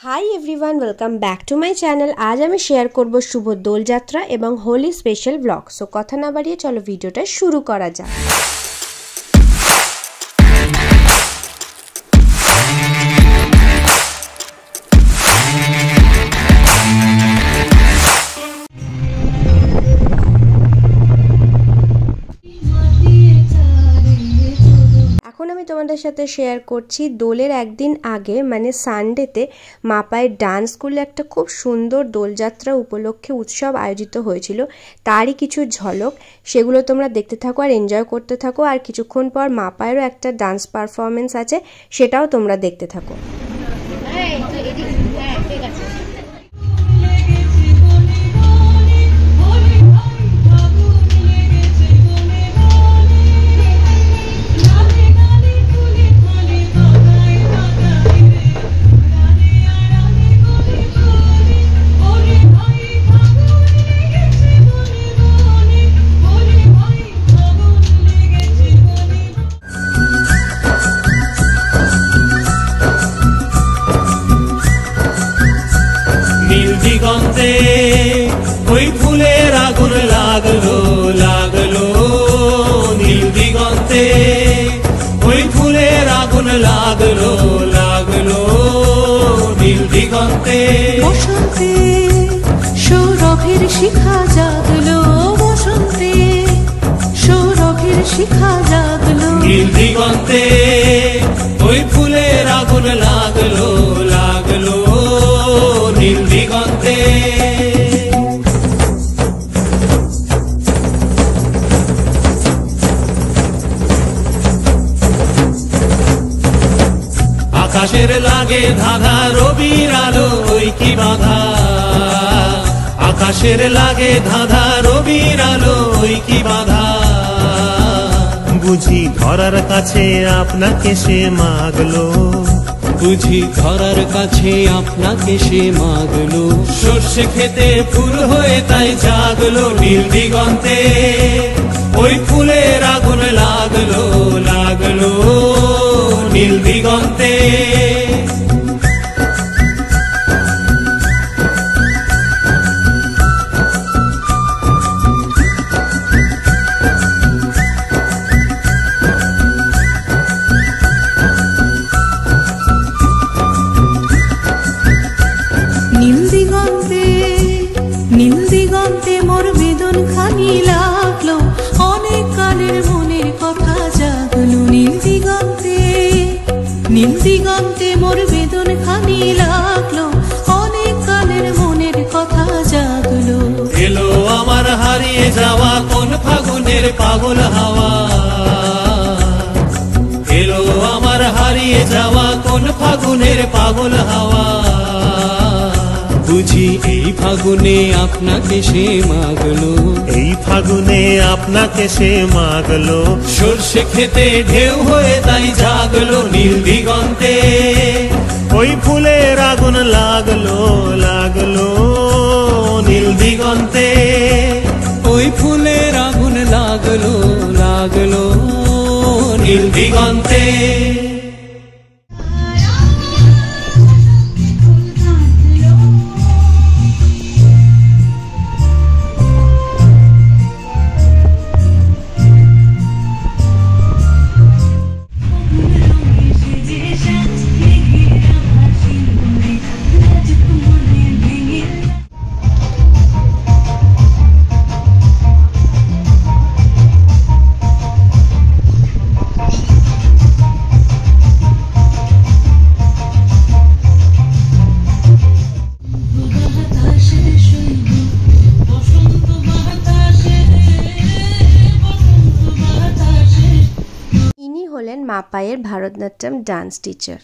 High everyone welcome back to my channel. आज आमी share करब शुभ दोल यात्रा एवं होली स्पेशल ब्लग। सो कथा ना बाड़िए चलो भिडियोटा शुरू करा जाक। তোমাদের সাথে শেয়ার করছি দোলের একদিন আগে মানে সানডেতে মাপায়ের ডান্স স্কুলে একটা খুব সুন্দর দোলযাত্রা উপলক্ষে উৎসব আয়োজিত হয়েছিল, তারই কিছু ঝলক। সেগুলো তোমরা দেখতে থাকো আর এনজয় করতে থাকো। আর কিছুক্ষণ পর মাপায়েরও একটা ডান্স পারফরমেন্স আছে, সেটাও তোমরা দেখতে থাকো। দিগন্তে ওই ফুলের আগুন লাগলো লাগলো, নীল দিগন্তে ওই ফুলের আগুন লাগলো লাগলো, নীল দিগন্তে বসন্তে সৌরভের শিখা জাগলো, বসন্তে সৌরভের শিখা জাগলো, নীল দিগন্তে ওই ফুলের আগুন লাগলো লাগলো, নীল দিগন্তে। আকাশের লাগে ধাঁধা রবির আলো ওই কি বাধা, আকাশের লাগে ধাঁধা রবির আলো ওই কি বাধা, বুঝি ধরার কাছে আপনাকে সে মাগলো, বুঝি ধরার কাছে আপনাকে সে মাগলো, সর্ষে খেতে ফুল হয়ে তাই জাগলো, নীল দিগন্তে ওই ফুলের আগুন লাগলো লাগলো, নীল দিগন্তে। নীল দিগন্তে মোর বেদন খানি লাগলো, অনেক কালের মনের কথা জাগলো, নীল দিগন্তে মোর বেদন খানি লাগলো, অনেক কালের মনের কথা জাগলো। এলো আমার হারিয়ে যাওয়া কোন ফাগুনের পাগল হাওয়া, এলো আমার হারিয়ে যাওয়া কোন ফাগুনের পাগল হাওয়া, বুঝি এই ফাগুনে আপনাকে সে মাগলো, এই ফাগুনে আপনাকে সে মাগলো, সর্ষে খেতে ঢেউ হয়ে তাই জাগলো, নীল দিগন্তে ওই ফুলের আগুন লাগলো লাগলো, নীল দিগন্তে ওই ফুলের আগুন লাগলো লাগলো, নীল দিগন্তে। হলেন মাপায়ের ভারতনাট্যম ডান্স টিচার।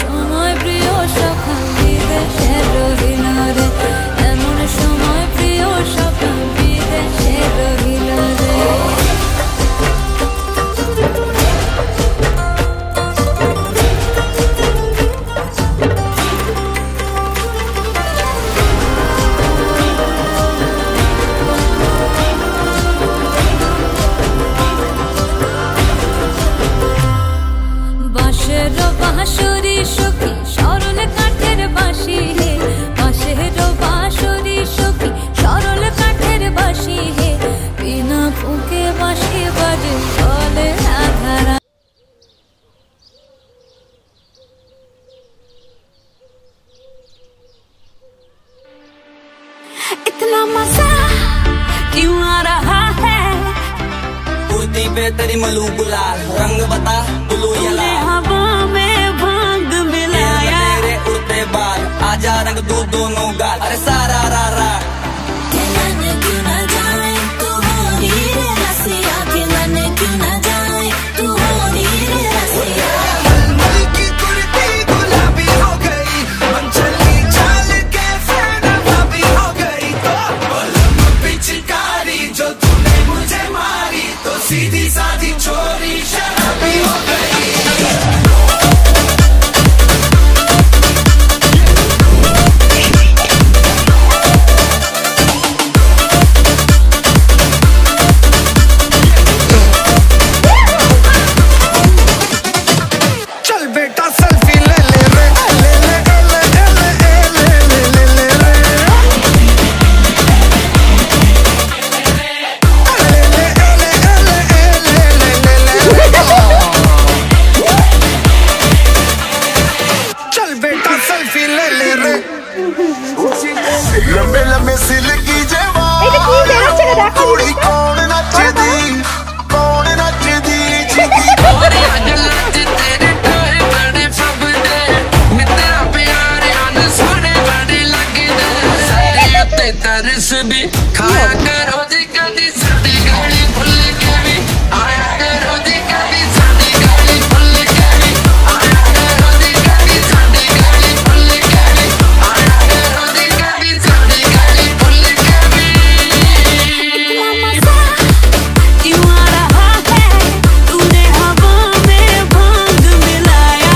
সময় इतना मजा क्यों आ रहा है कुर्ती पे तेरी मलू गुलाल रंग बता ब्लू या लाल हवा में भांग मिलाया तेरे उड़ते बाल आजा रंग दो दोनों गाल अरे सारा रा रा क्यों ना जाए तू हो हीरे रसिया खिलने क्यों ना जाए तू हो हीरे रसिया सीधी साधी छोरी शराबी हो गई चल बेटा सेल्फी ले ले रे ले ले ले ले ले ले ले रे लंबे लंबे सिल की जवान कुड़ी कौन नचदी और आज लज तेरे टोए बड़े फबदे मैं तेरा प्यार आन सोने बड़े लगदे सारे उत्ते तरस भी खाया करो जी कदी साडी गाली भुल के भी आया करो जी कदी साडी गाली भुल के भी आया करो जी कदी साडी गाली भुल के भी आया करो जी कदी साडी गाली भुल के भी इतना मजा क्यों आ रहा है तूने हवा में भांग मिलाया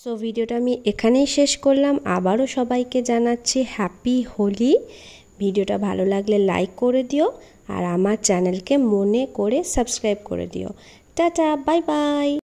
সো ভিডিওটা আমি এখানেই শেষ করলাম। আবারও সবাইকে জানাচ্ছি হ্যাপি হোলি। ভিডিওটা ভালো লাগলে লাইক করে দিও আর আমার চ্যানেলকে মনে করে সাবস্ক্রাইব করে দিও। Tata, bye bye.